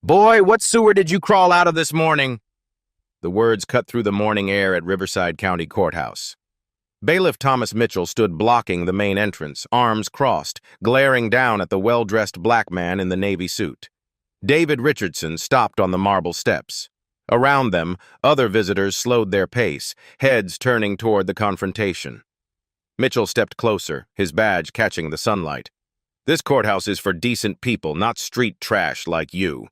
Boy, what sewer did you crawl out of this morning? The words cut through the morning air at Riverside County Courthouse. Bailiff Thomas Mitchell stood blocking the main entrance, arms crossed, glaring down at the well-dressed black man in the navy suit. David Richardson stopped on the marble steps. Around them, other visitors slowed their pace, heads turning toward the confrontation. Mitchell stepped closer, his badge catching the sunlight. This courthouse is for decent people, not street trash like you.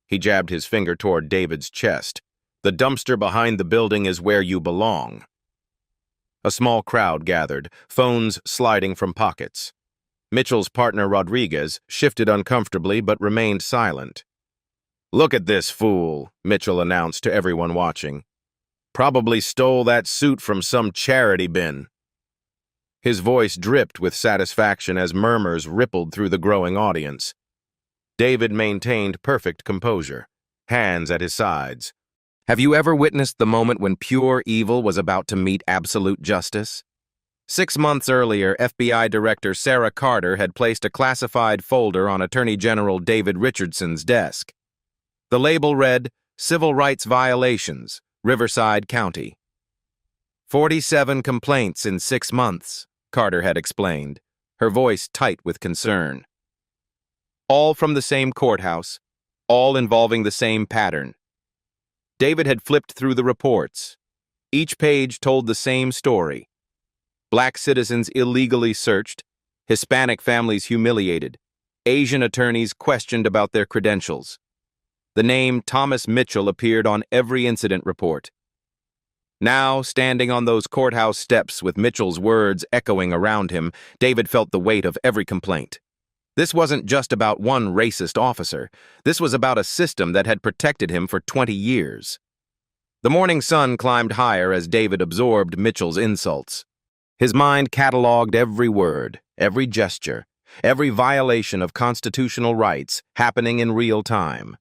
He jabbed his finger toward David's chest. The dumpster behind the building is where you belong. A small crowd gathered, phones sliding from pockets. Mitchell's partner Rodriguez shifted uncomfortably but remained silent. "Look at this fool," Mitchell announced to everyone watching. "Probably stole that suit from some charity bin." His voice dripped with satisfaction as murmurs rippled through the growing audience. David maintained perfect composure, hands at his sides. Have you ever witnessed the moment when pure evil was about to meet absolute justice? 6 months earlier, FBI Director Sarah Carter had placed a classified folder on Attorney General David Richardson's desk. The label read, "Civil Rights Violations, Riverside County." 47 complaints in 6 months, Carter had explained, her voice tight with concern. All from the same courthouse, all involving the same pattern. David had flipped through the reports. Each page told the same story. Black citizens illegally searched, Hispanic families humiliated, Asian attorneys questioned about their credentials. The name Thomas Mitchell appeared on every incident report. Now, standing on those courthouse steps with Mitchell's words echoing around him, David felt the weight of every complaint. This wasn't just about one racist officer. This was about a system that had protected him for 20 years. The morning sun climbed higher as David absorbed Mitchell's insults. His mind cataloged every word, every gesture, every violation of constitutional rights happening in real time.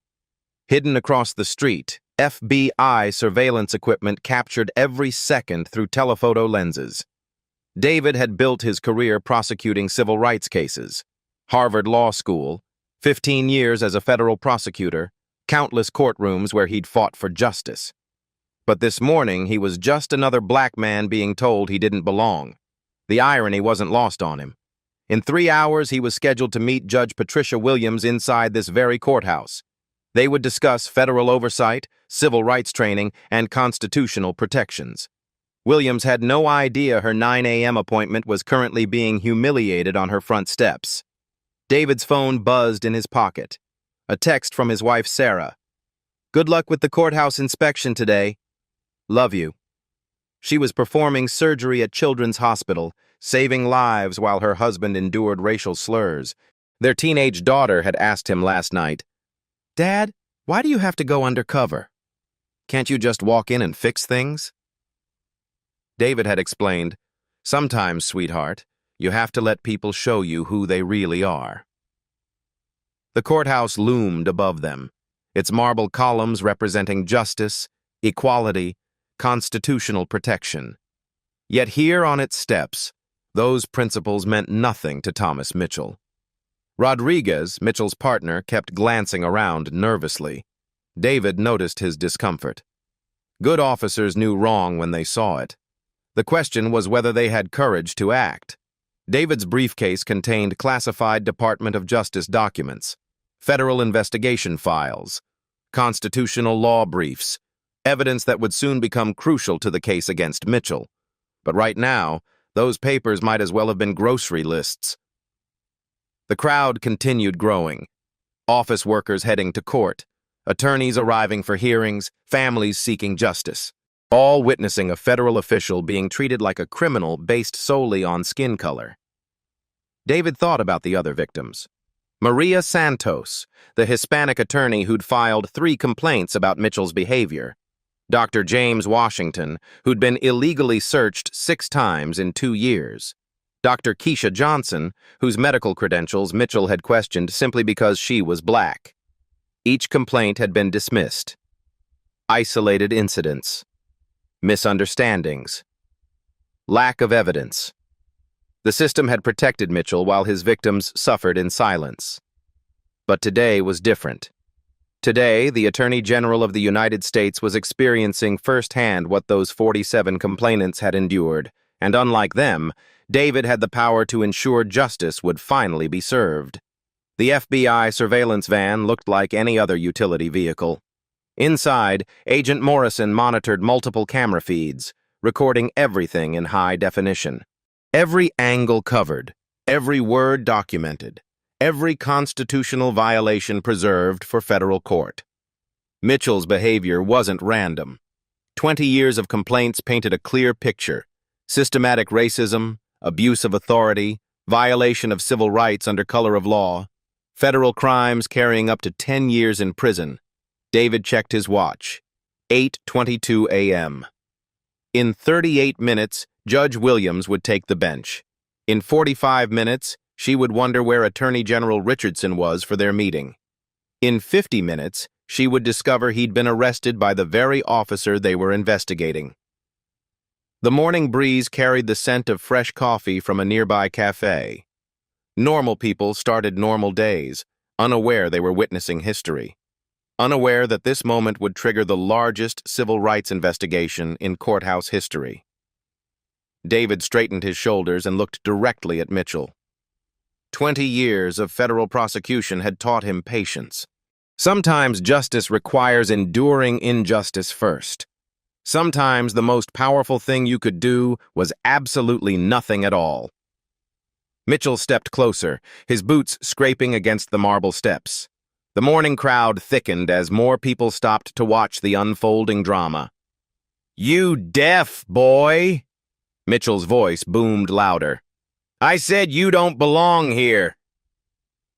Hidden across the street, FBI surveillance equipment captured every second through telephoto lenses. David had built his career prosecuting civil rights cases. Harvard Law School, 15 years as a federal prosecutor, countless courtrooms where he'd fought for justice. But this morning, he was just another black man being told he didn't belong. The irony wasn't lost on him. In 3 hours, he was scheduled to meet Judge Patricia Williams inside this very courthouse. They would discuss federal oversight, civil rights training, and constitutional protections. Williams had no idea her 9 a.m. appointment was currently being humiliated on her front steps. David's phone buzzed in his pocket. A text from his wife, Sarah. "Good luck with the courthouse inspection today. Love you." She was performing surgery at Children's Hospital, saving lives while her husband endured racial slurs. Their teenage daughter had asked him last night, "Dad, why do you have to go undercover? Can't you just walk in and fix things?" David had explained, "Sometimes, sweetheart, you have to let people show you who they really are." The courthouse loomed above them, its marble columns representing justice, equality, constitutional protection. Yet here on its steps, those principles meant nothing to Thomas Mitchell. Rodriguez, Mitchell's partner, kept glancing around nervously. David noticed his discomfort. Good officers knew wrong when they saw it. The question was whether they had courage to act. David's briefcase contained classified Department of Justice documents, federal investigation files, constitutional law briefs, evidence that would soon become crucial to the case against Mitchell. But right now, those papers might as well have been grocery lists. The crowd continued growing. Office workers heading to court, attorneys arriving for hearings, families seeking justice, all witnessing a federal official being treated like a criminal based solely on skin color. David thought about the other victims. Maria Santos, the Hispanic attorney who'd filed 3 complaints about Mitchell's behavior. Dr. James Washington, who'd been illegally searched 6 times in 2 years. Dr. Keisha Johnson, whose medical credentials Mitchell had questioned simply because she was black. Each complaint had been dismissed. Isolated incidents. Misunderstandings. Lack of evidence. The system had protected Mitchell while his victims suffered in silence. But today was different. Today, the Attorney General of the United States was experiencing firsthand what those 47 complainants had endured, and unlike them, David had the power to ensure justice would finally be served. The FBI surveillance van looked like any other utility vehicle. Inside, Agent Morrison monitored multiple camera feeds, recording everything in high definition. Every angle covered, every word documented, every constitutional violation preserved for federal court. Mitchell's behavior wasn't random. 20 years of complaints painted a clear picture: systematic racism, abuse of authority, violation of civil rights under color of law, federal crimes carrying up to 10 years in prison. David checked his watch. 8:22 a.m. In 38 minutes, Judge Williams would take the bench. In 45 minutes, she would wonder where Attorney General Richardson was for their meeting. In 50 minutes, she would discover he'd been arrested by the very officer they were investigating. The morning breeze carried the scent of fresh coffee from a nearby cafe. Normal people started normal days, unaware they were witnessing history, unaware that this moment would trigger the largest civil rights investigation in courthouse history. David straightened his shoulders and looked directly at Mitchell. 20 years of federal prosecution had taught him patience. Sometimes justice requires enduring injustice first. Sometimes the most powerful thing you could do was absolutely nothing at all. Mitchell stepped closer, his boots scraping against the marble steps. The morning crowd thickened as more people stopped to watch the unfolding drama. "You deaf, boy!" Mitchell's voice boomed louder. "I said you don't belong here."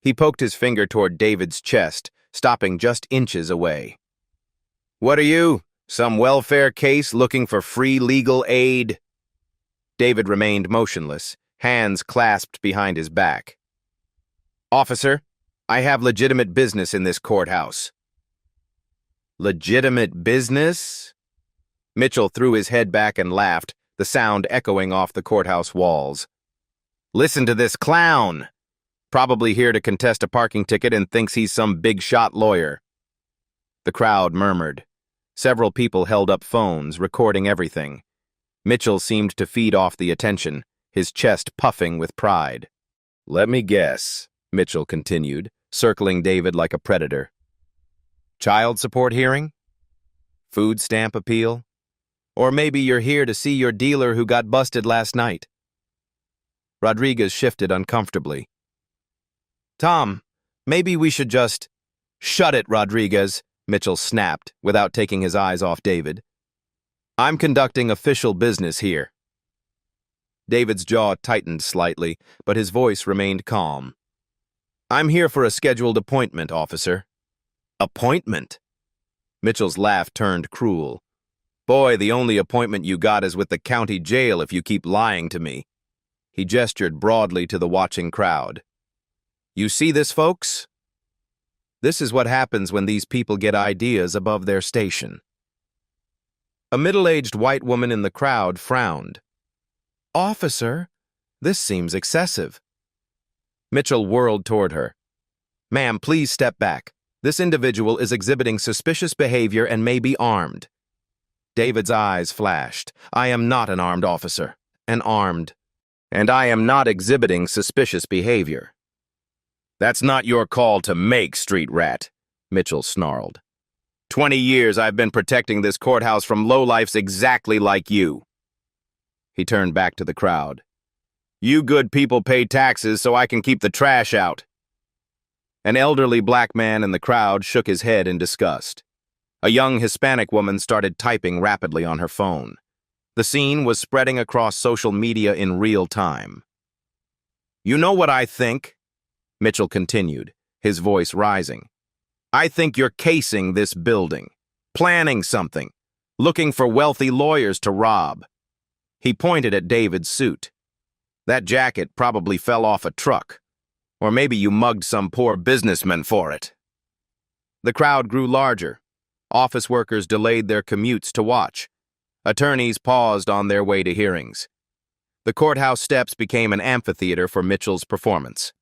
He poked his finger toward David's chest, stopping just inches away. "What are you, some welfare case looking for free legal aid?" David remained motionless, hands clasped behind his back. "Officer, I have legitimate business in this courthouse." "Legitimate business?" Mitchell threw his head back and laughed, the sound echoing off the courthouse walls. "Listen to this clown. Probably here to contest a parking ticket and thinks he's some big-shot lawyer." The crowd murmured. Several people held up phones, recording everything. Mitchell seemed to feed off the attention, his chest puffing with pride. "Let me guess," Mitchell continued, circling David like a predator. "Child support hearing? Food stamp appeal? Or maybe you're here to see your dealer who got busted last night." Rodriguez shifted uncomfortably. "Tom, maybe we should just—" "Shut it, Rodriguez," Mitchell snapped, without taking his eyes off David. "I'm conducting official business here." David's jaw tightened slightly, but his voice remained calm. "I'm here for a scheduled appointment, officer." "Appointment?" Mitchell's laugh turned cruel. "Boy, the only appointment you got is with the county jail if you keep lying to me." He gestured broadly to the watching crowd. "You see this, folks? This is what happens when these people get ideas above their station." A middle-aged white woman in the crowd frowned. "Officer, this seems excessive." Mitchell whirled toward her. "Ma'am, please step back. This individual is exhibiting suspicious behavior and may be armed." David's eyes flashed. "I am not an armed officer, and I am not exhibiting suspicious behavior." "That's not your call to make, street rat," Mitchell snarled. 20 years I've been protecting this courthouse from lowlifes exactly like you." He turned back to the crowd. "You good people pay taxes so I can keep the trash out." An elderly black man in the crowd shook his head in disgust. A young Hispanic woman started typing rapidly on her phone. The scene was spreading across social media in real time. "You know what I think?" Mitchell continued, his voice rising. "I think you're casing this building, planning something, looking for wealthy lawyers to rob." He pointed at David's suit. "That jacket probably fell off a truck, or maybe you mugged some poor businessman for it." The crowd grew larger. Office workers delayed their commutes to watch. Attorneys paused on their way to hearings. The courthouse steps became an amphitheater for Mitchell's performance.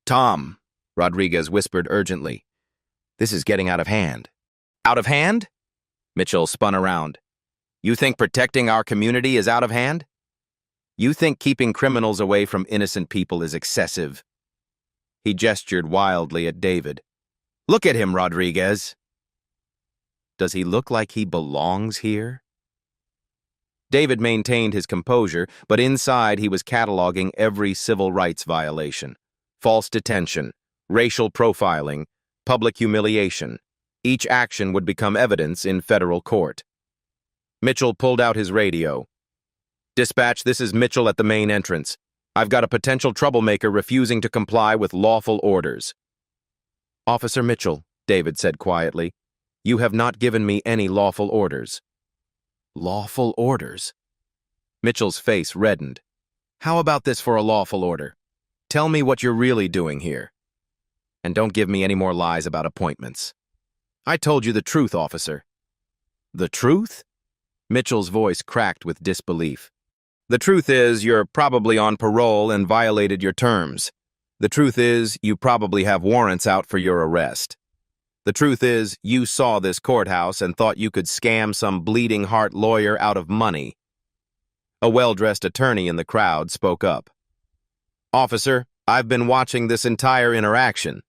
"Tom," Rodriguez whispered urgently, This is getting out of hand. Out of hand? Mitchell spun around. You think protecting our community is out of hand? You think keeping criminals away from innocent people is excessive? He gestured wildly at David. Look at him, Rodriguez. Does he look like he belongs here? David maintained his composure, but inside he was cataloging every civil rights violation. False detention, racial profiling, public humiliation. Each action would become evidence in federal court. Mitchell pulled out his radio. Dispatch, this is Mitchell at the main entrance. I've got a potential troublemaker refusing to comply with lawful orders. Officer Mitchell, David said quietly, you have not given me any lawful orders. Lawful orders? Mitchell's face reddened. How about this for a lawful order? Tell me what you're really doing here. And don't give me any more lies about appointments. I told you the truth, officer. The truth? Mitchell's voice cracked with disbelief. The truth is, you're probably on parole and violated your terms. The truth is, you probably have warrants out for your arrest. The truth is, you saw this courthouse and thought you could scam some bleeding heart lawyer out of money. A well-dressed attorney in the crowd spoke up. Officer, I've been watching this entire interaction.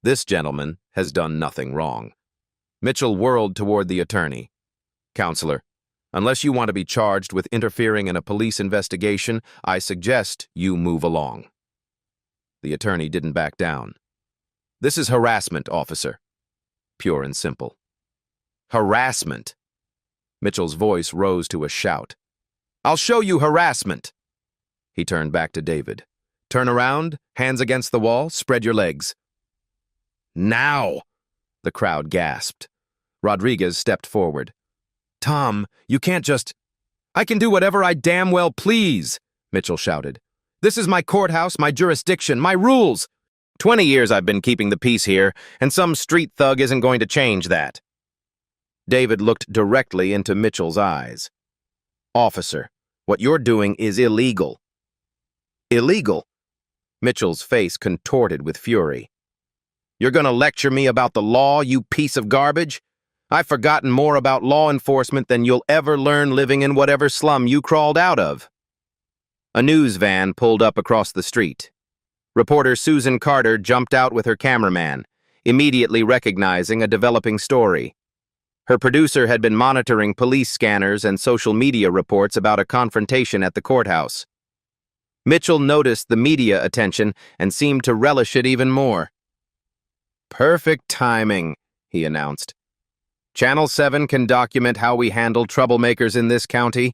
This gentleman has done nothing wrong. Mitchell whirled toward the attorney. Counselor, unless you want to be charged with interfering in a police investigation, I suggest you move along. The attorney didn't back down. This is harassment, officer. Pure and simple. Harassment. Mitchell's voice rose to a shout. I'll show you harassment. He turned back to David. Turn around, hands against the wall, spread your legs. Now! The crowd gasped. Rodriguez stepped forward. Tom, you can't just... I can do whatever I damn well please, Mitchell shouted. This is my courthouse, my jurisdiction, my rules. 20 years I've been keeping the peace here, and some street thug isn't going to change that. David looked directly into Mitchell's eyes. Officer, what you're doing is illegal. Illegal? Mitchell's face contorted with fury. You're going to lecture me about the law, you piece of garbage? I've forgotten more about law enforcement than you'll ever learn living in whatever slum you crawled out of. A news van pulled up across the street. Reporter Susan Carter jumped out with her cameraman, immediately recognizing a developing story. Her producer had been monitoring police scanners and social media reports about a confrontation at the courthouse. Mitchell noticed the media attention and seemed to relish it even more. Perfect timing, he announced. Channel 7 can document how we handle troublemakers in this county.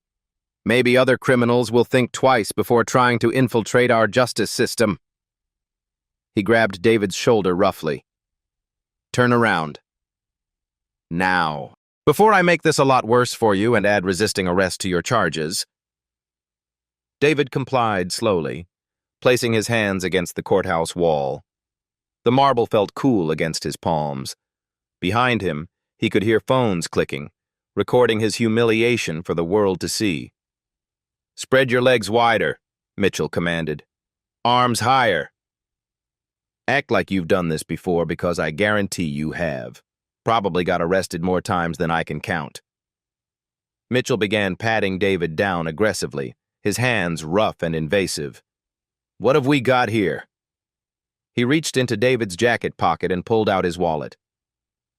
Maybe other criminals will think twice before trying to infiltrate our justice system. He grabbed David's shoulder roughly. Turn around. Now. Before I make this a lot worse for you and add resisting arrest to your charges. David complied slowly, placing his hands against the courthouse wall. The marble felt cool against his palms. Behind him, he could hear phones clicking, recording his humiliation for the world to see. Spread your legs wider, Mitchell commanded. Arms higher. Act like you've done this before, because I guarantee you have. Probably got arrested more times than I can count. Mitchell began patting David down aggressively, his hands rough and invasive. What have we got here? He reached into David's jacket pocket and pulled out his wallet.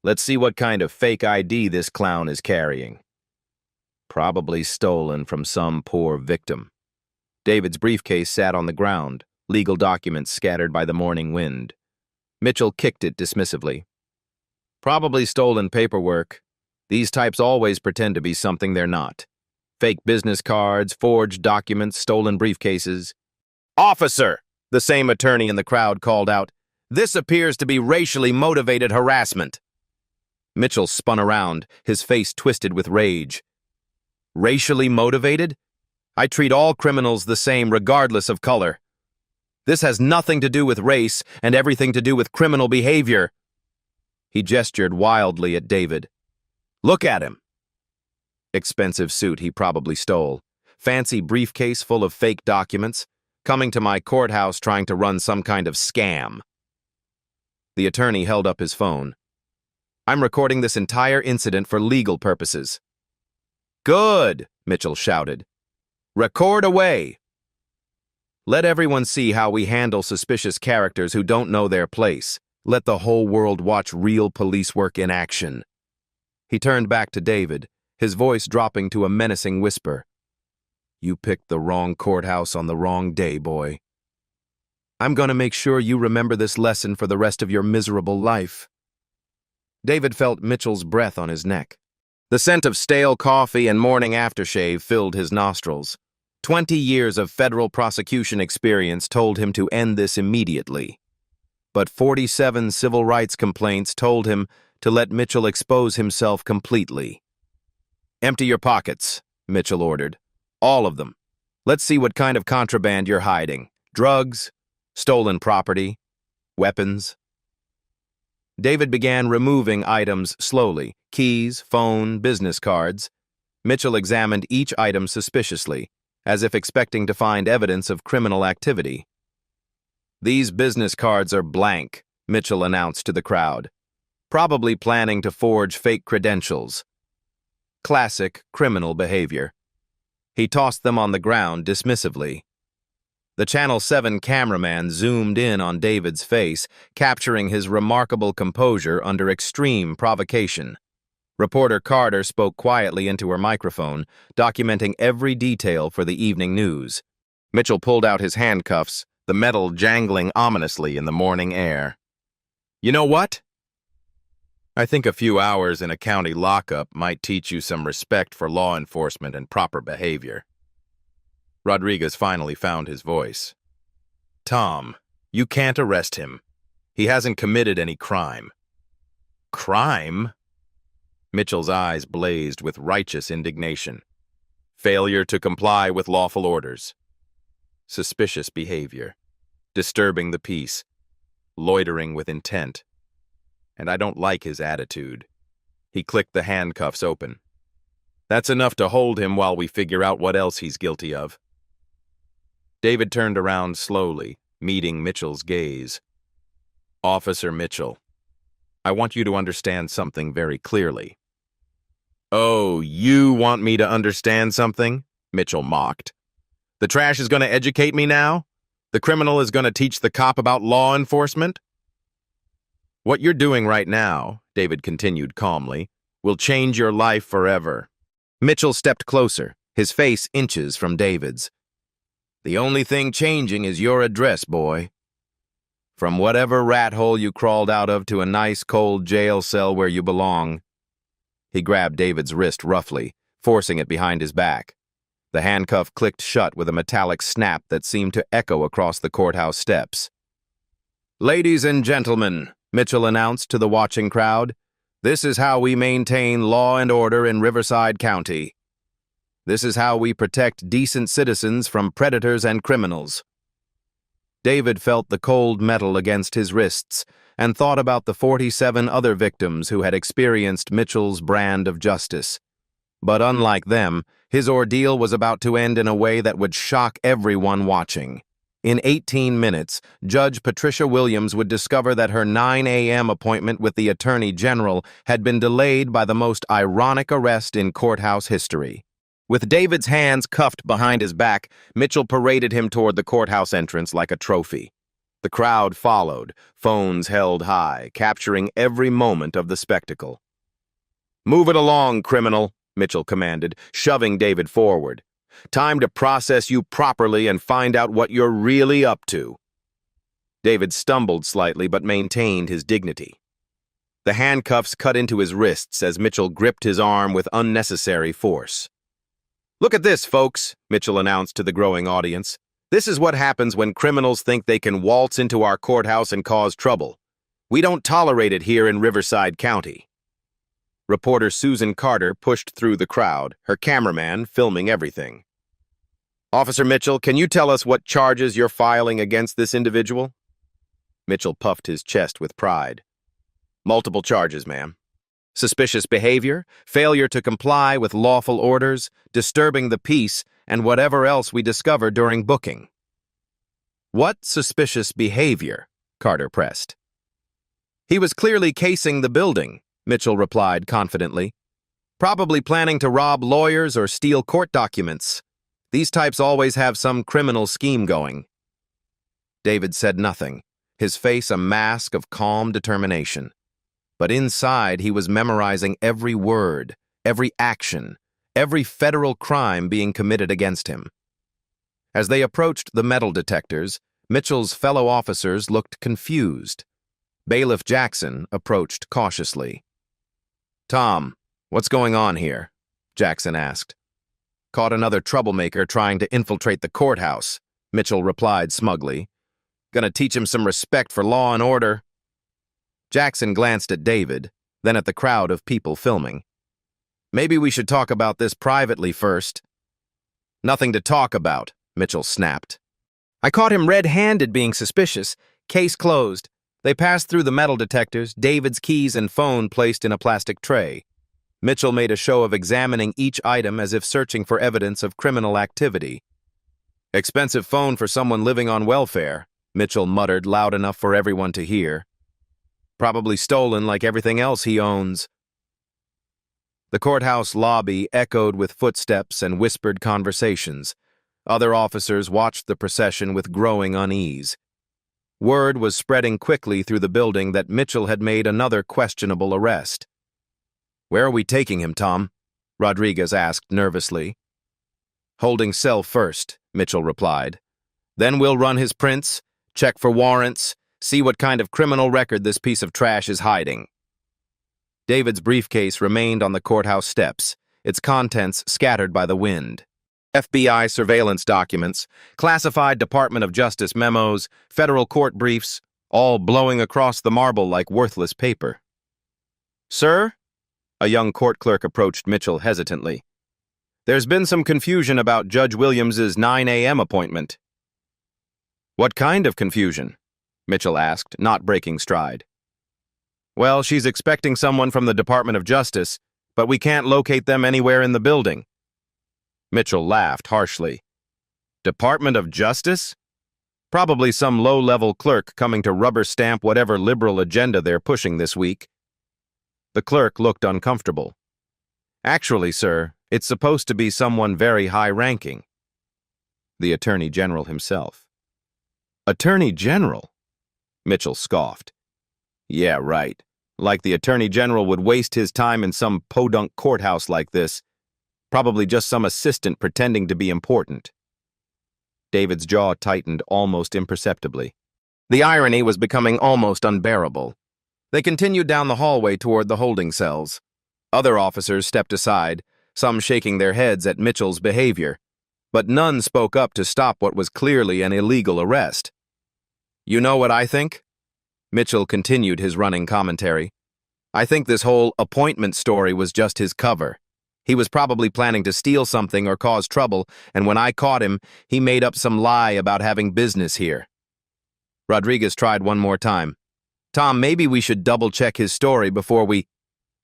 Let's see what kind of fake ID this clown is carrying. Probably stolen from some poor victim. David's briefcase sat on the ground, legal documents scattered by the morning wind. Mitchell kicked it dismissively. Probably stolen paperwork. These types always pretend to be something they're not. Fake business cards, forged documents, stolen briefcases. Officer! The same attorney in the crowd called out. This appears to be racially motivated harassment. Mitchell spun around, his face twisted with rage. Racially motivated? I treat all criminals the same regardless of color. This has nothing to do with race and everything to do with criminal behavior. He gestured wildly at David. Look at him. Expensive suit he probably stole. Fancy briefcase full of fake documents. Coming to my courthouse trying to run some kind of scam. The attorney held up his phone. "I'm recording this entire incident for legal purposes." "Good," Mitchell shouted. "Record away. Let everyone see how we handle suspicious characters who don't know their place. Let the whole world watch real police work in action." He turned back to David, his voice dropping to a menacing whisper. "You picked the wrong courthouse on the wrong day, boy. I'm going to make sure you remember this lesson for the rest of your miserable life." David felt Mitchell's breath on his neck. The scent of stale coffee and morning aftershave filled his nostrils. 20 years of federal prosecution experience told him to end this immediately. But 47 civil rights complaints told him to let Mitchell expose himself completely. "Empty your pockets," Mitchell ordered. "All of them. Let's see what kind of contraband you're hiding. Drugs, stolen property, weapons." David began removing items slowly. Keys, phone, business cards. Mitchell examined each item suspiciously, as if expecting to find evidence of criminal activity. "These business cards are blank," Mitchell announced to the crowd. "Probably planning to forge fake credentials." Classic criminal behavior. He tossed them on the ground dismissively. The Channel 7 cameraman zoomed in on David's face, capturing his remarkable composure under extreme provocation. Reporter Carter spoke quietly into her microphone, documenting every detail for the evening news. Mitchell pulled out his handcuffs, the metal jangling ominously in the morning air. "You know what? I think a few hours in a county lockup might teach you some respect for law enforcement and proper behavior." Rodriguez finally found his voice. "Tom, you can't arrest him. He hasn't committed any crime." "Crime?" Mitchell's eyes blazed with righteous indignation. "Failure to comply with lawful orders. Suspicious behavior. Disturbing the peace. Loitering with intent. And I don't like his attitude." He clicked the handcuffs open. "That's enough to hold him while we figure out what else he's guilty of." David turned around slowly, meeting Mitchell's gaze. "Officer Mitchell, I want you to understand something very clearly." "Oh, you want me to understand something?" Mitchell mocked. "The trash is going to educate me now? The criminal is going to teach the cop about law enforcement?" "What you're doing right now," David continued calmly, "will change your life forever." Mitchell stepped closer, his face inches from David's. "The only thing changing is your address, boy. From whatever rat hole you crawled out of to a nice cold jail cell where you belong." He grabbed David's wrist roughly, forcing it behind his back. The handcuff clicked shut with a metallic snap that seemed to echo across the courthouse steps. "Ladies and gentlemen," Mitchell announced to the watching crowd, "this is how we maintain law and order in Riverside County. This is how we protect decent citizens from predators and criminals." David felt the cold metal against his wrists and thought about the 47 other victims who had experienced Mitchell's brand of justice. But unlike them, his ordeal was about to end in a way that would shock everyone watching. In 18 minutes, Judge Patricia Williams would discover that her 9 a.m. appointment with the Attorney General had been delayed by the most ironic arrest in courthouse history. With David's hands cuffed behind his back, Mitchell paraded him toward the courthouse entrance like a trophy. The crowd followed, phones held high, capturing every moment of the spectacle. "Move it along, criminal," Mitchell commanded, shoving David forward. "Time to process you properly and find out what you're really up to." David stumbled slightly but maintained his dignity. The handcuffs cut into his wrists as Mitchell gripped his arm with unnecessary force. "Look at this, folks," Mitchell announced to the growing audience. "This is what happens when criminals think they can waltz into our courthouse and cause trouble. We don't tolerate it here in Riverside County." Reporter Susan Carter pushed through the crowd, her cameraman filming everything. "Officer Mitchell, can you tell us what charges you're filing against this individual?" Mitchell puffed his chest with pride. "Multiple charges, ma'am. Suspicious behavior, failure to comply with lawful orders, disturbing the peace, and whatever else we discover during booking." "What suspicious behavior?" Carter pressed. He was clearly casing the building, Mitchell replied confidently. Probably planning to rob lawyers or steal court documents. These types always have some criminal scheme going. David said nothing, his face a mask of calm determination. But inside he was memorizing every word, every action, every federal crime being committed against him. As they approached the metal detectors, Mitchell's fellow officers looked confused. Bailiff Jackson approached cautiously. "Tom, what's going on here?" Jackson asked. "Caught another troublemaker trying to infiltrate the courthouse," Mitchell replied smugly. "Gonna teach him some respect for law and order." Jackson glanced at David, then at the crowd of people filming. "Maybe we should talk about this privately first." "Nothing to talk about," Mitchell snapped. "I caught him red-handed being suspicious. Case closed." They passed through the metal detectors, David's keys and phone placed in a plastic tray. Mitchell made a show of examining each item as if searching for evidence of criminal activity. "Expensive phone for someone living on welfare," Mitchell muttered loud enough for everyone to hear. "Probably stolen like everything else he owns." The courthouse lobby echoed with footsteps and whispered conversations. Other officers watched the procession with growing unease. Word was spreading quickly through the building that Mitchell had made another questionable arrest. "Where are we taking him, Tom?" Rodriguez asked nervously. "Holding cell first," Mitchell replied. "Then we'll run his prints, check for warrants, see what kind of criminal record this piece of trash is hiding." David's briefcase remained on the courthouse steps, its contents scattered by the wind. FBI surveillance documents, classified Department of Justice memos, federal court briefs, all blowing across the marble like worthless paper. "Sir?" A young court clerk approached Mitchell hesitantly. "There's been some confusion about Judge Williams's 9 a.m. appointment." "What kind of confusion?" Mitchell asked, not breaking stride. "Well, she's expecting someone from the Department of Justice, but we can't locate them anywhere in the building." Mitchell laughed harshly. "Department of Justice? Probably some low-level clerk coming to rubber stamp whatever liberal agenda they're pushing this week." The clerk looked uncomfortable. "Actually, sir, it's supposed to be someone very high-ranking." The Attorney General himself. "Attorney General?" Mitchell scoffed. "Yeah, right. Like the Attorney General would waste his time in some podunk courthouse like this. Probably just some assistant pretending to be important." David's jaw tightened almost imperceptibly. The irony was becoming almost unbearable. They continued down the hallway toward the holding cells. Other officers stepped aside, some shaking their heads at Mitchell's behavior, but none spoke up to stop what was clearly an illegal arrest. "You know what I think?" Mitchell continued his running commentary. "I think this whole appointment story was just his cover. He was probably planning to steal something or cause trouble, and when I caught him, he made up some lie about having business here." Rodriguez tried one more time. "Tom, maybe we should double-check his story before we—"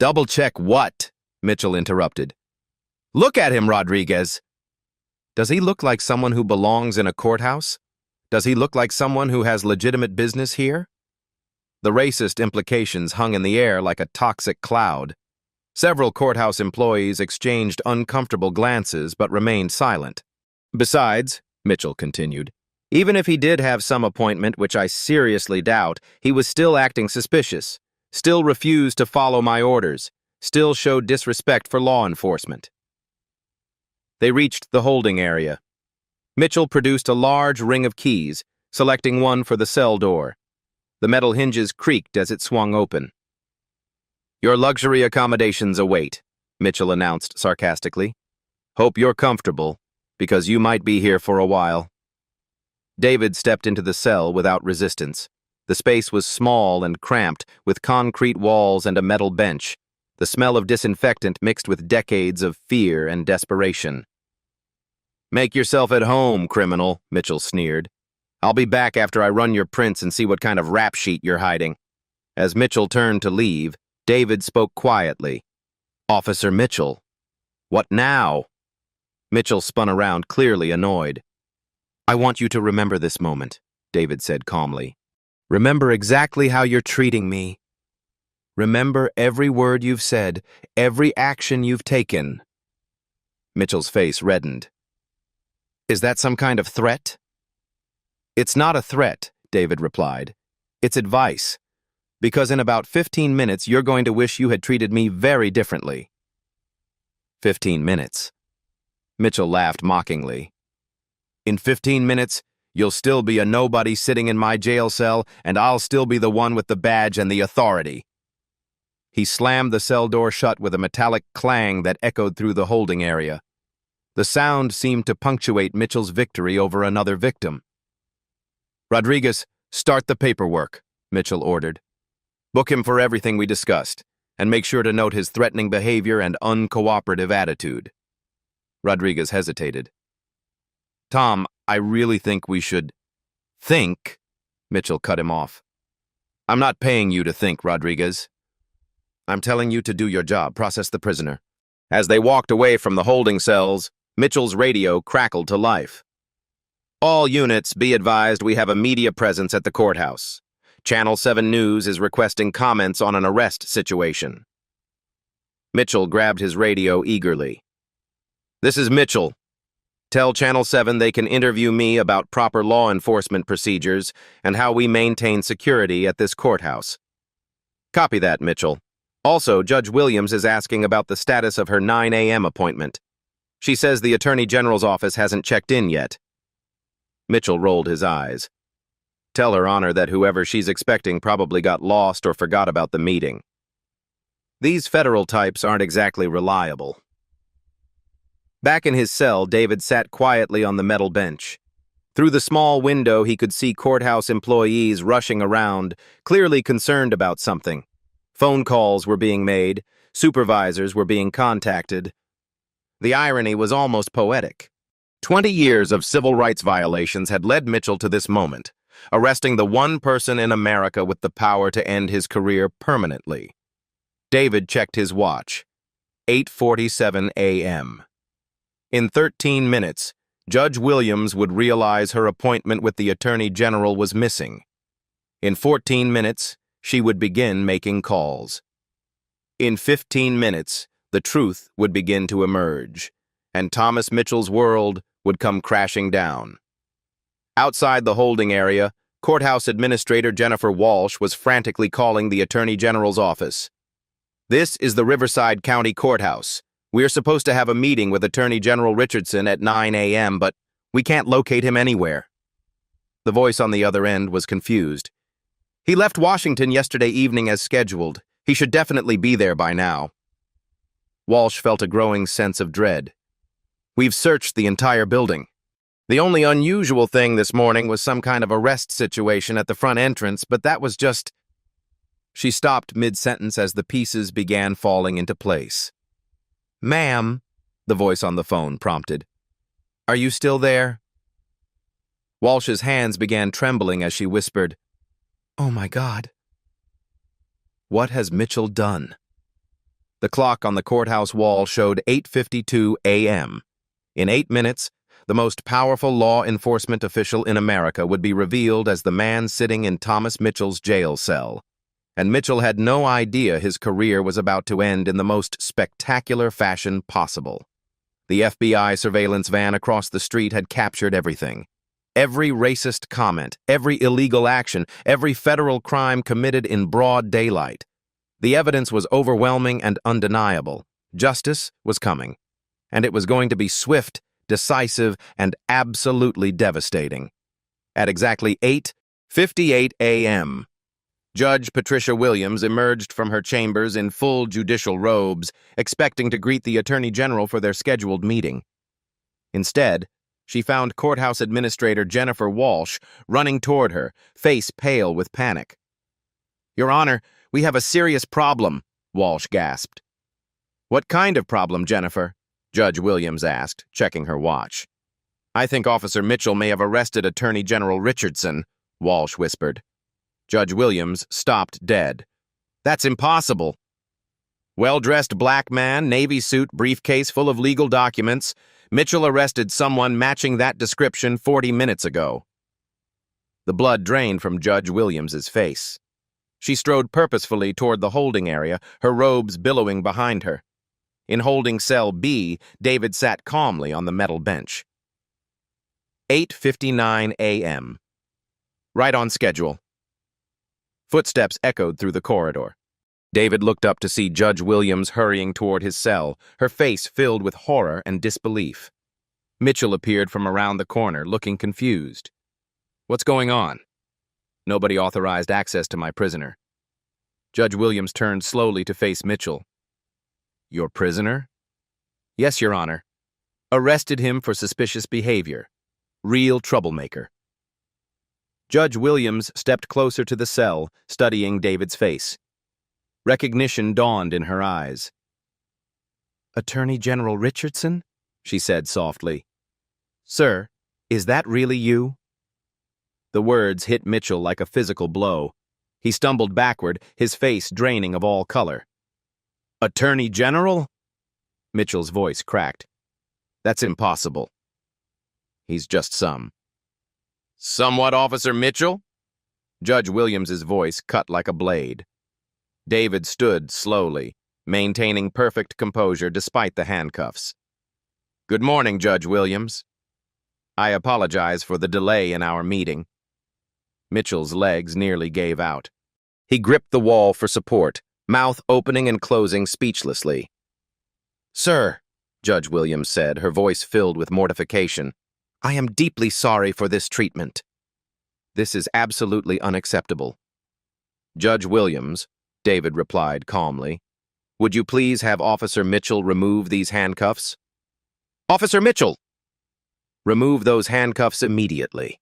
"Double-check what?" Mitchell interrupted. "Look at him, Rodriguez. Does he look like someone who belongs in a courthouse? Does he look like someone who has legitimate business here?" The racist implications hung in the air like a toxic cloud. Several courthouse employees exchanged uncomfortable glances but remained silent. "Besides," Mitchell continued, "even if he did have some appointment, which I seriously doubt, he was still acting suspicious, still refused to follow my orders, still showed disrespect for law enforcement." They reached the holding area. Mitchell produced a large ring of keys, selecting one for the cell door. The metal hinges creaked as it swung open. "Your luxury accommodations await," Mitchell announced sarcastically. "Hope you're comfortable, because you might be here for a while." David stepped into the cell without resistance. The space was small and cramped, with concrete walls and a metal bench, the smell of disinfectant mixed with decades of fear and desperation. "Make yourself at home, criminal," Mitchell sneered. "I'll be back after I run your prints and see what kind of rap sheet you're hiding." As Mitchell turned to leave, David spoke quietly. "Officer Mitchell." "What now?" Mitchell spun around, clearly annoyed. "I want you to remember this moment," David said calmly. "Remember exactly how you're treating me. Remember every word you've said, every action you've taken. Mitchell's face reddened. Is that some kind of threat? It's not a threat, David replied. It's advice. Because in about 15 minutes, you're going to wish you had treated me very differently. 15 minutes. Mitchell laughed mockingly. In 15 minutes, you'll still be a nobody sitting in my jail cell, and I'll still be the one with the badge and the authority. He slammed the cell door shut with a metallic clang that echoed through the holding area. The sound seemed to punctuate Mitchell's victory over another victim. Rodriguez, start the paperwork, Mitchell ordered. Book him for everything we discussed, and make sure to note his threatening behavior and uncooperative attitude. Rodriguez hesitated. Tom, I really think we should... Think? Mitchell cut him off. I'm not paying you to think, Rodriguez. I'm telling you to do your job, process the prisoner. As they walked away from the holding cells, Mitchell's radio crackled to life. All units, be advised we have a media presence at the courthouse. Channel 7 News is requesting comments on an arrest situation. Mitchell grabbed his radio eagerly. This is Mitchell. Tell Channel 7 they can interview me about proper law enforcement procedures and how we maintain security at this courthouse. Copy that, Mitchell. Also, Judge Williams is asking about the status of her 9 a.m. appointment. She says the Attorney General's office hasn't checked in yet. Mitchell rolled his eyes. Tell Her Honor that whoever she's expecting probably got lost or forgot about the meeting. These federal types aren't exactly reliable. Back in his cell, David sat quietly on the metal bench. Through the small window, he could see courthouse employees rushing around, clearly concerned about something. Phone calls were being made, supervisors were being contacted. The irony was almost poetic. 20 years of civil rights violations had led Mitchell to this moment, arresting the one person in America with the power to end his career permanently. David checked his watch. 8:47 a.m. In 13 minutes, Judge Williams would realize her appointment with the Attorney General was missing. In 14 minutes, she would begin making calls. In 15 minutes, the truth would begin to emerge, and Thomas Mitchell's world would come crashing down. Outside the holding area, Courthouse Administrator Jennifer Walsh was frantically calling the Attorney General's office. This is the Riverside County Courthouse. We're supposed to have a meeting with Attorney General Richardson at 9 a.m., but we can't locate him anywhere. The voice on the other end was confused. He left Washington yesterday evening as scheduled. He should definitely be there by now. Walsh felt a growing sense of dread. We've searched the entire building. The only unusual thing this morning was some kind of arrest situation at the front entrance, but that was just... She stopped mid-sentence as the pieces began falling into place. Ma'am, the voice on the phone prompted. Are you still there? Walsh's hands began trembling as she whispered, Oh my God. What has Mitchell done? The clock on the courthouse wall showed 8:52 a.m. In 8 minutes, the most powerful law enforcement official in America would be revealed as the man sitting in Thomas Mitchell's jail cell. And Mitchell had no idea his career was about to end in the most spectacular fashion possible. The FBI surveillance van across the street had captured everything. Every racist comment, every illegal action, every federal crime committed in broad daylight. The evidence was overwhelming and undeniable. Justice was coming. And it was going to be swift, decisive, and absolutely devastating. At exactly 8:58 a.m., Judge Patricia Williams emerged from her chambers in full judicial robes, expecting to greet the Attorney General for their scheduled meeting. Instead, she found Courthouse Administrator Jennifer Walsh running toward her, face pale with panic. Your Honor, we have a serious problem, Walsh gasped. What kind of problem, Jennifer? Judge Williams asked, checking her watch. I think Officer Mitchell may have arrested Attorney General Richardson, Walsh whispered. Judge Williams stopped dead. That's impossible. Well-dressed black man, navy suit, briefcase full of legal documents. Mitchell arrested someone matching that description 40 minutes ago. The blood drained from Judge Williams's face. She strode purposefully toward the holding area, her robes billowing behind her. In holding cell B, David sat calmly on the metal bench. 8:59 a.m. Right on schedule. Footsteps echoed through the corridor. David looked up to see Judge Williams hurrying toward his cell, her face filled with horror and disbelief. Mitchell appeared from around the corner, looking confused. "What's going on?" "Nobody authorized access to my prisoner." Judge Williams turned slowly to face Mitchell. "Your prisoner?" "Yes, Your Honor. Arrested him for suspicious behavior. Real troublemaker." Judge Williams stepped closer to the cell, studying David's face. Recognition dawned in her eyes. "Attorney General Richardson?" she said softly. "Sir, is that really you?" The words hit Mitchell like a physical blow. He stumbled backward, his face draining of all color. "Attorney General?" Mitchell's voice cracked. "That's impossible. He's just some." "Somewhat, Officer Mitchell?" Judge Williams's voice cut like a blade. David stood slowly, maintaining perfect composure despite the handcuffs. "Good morning, Judge Williams. I apologize for the delay in our meeting." Mitchell's legs nearly gave out. He gripped the wall for support, mouth opening and closing speechlessly. "Sir," Judge Williams said, her voice filled with mortification, "I am deeply sorry for this treatment. This is absolutely unacceptable." "Judge Williams," David replied calmly, "would you please have Officer Mitchell remove these handcuffs?" "Officer Mitchell!" "Remove those handcuffs immediately."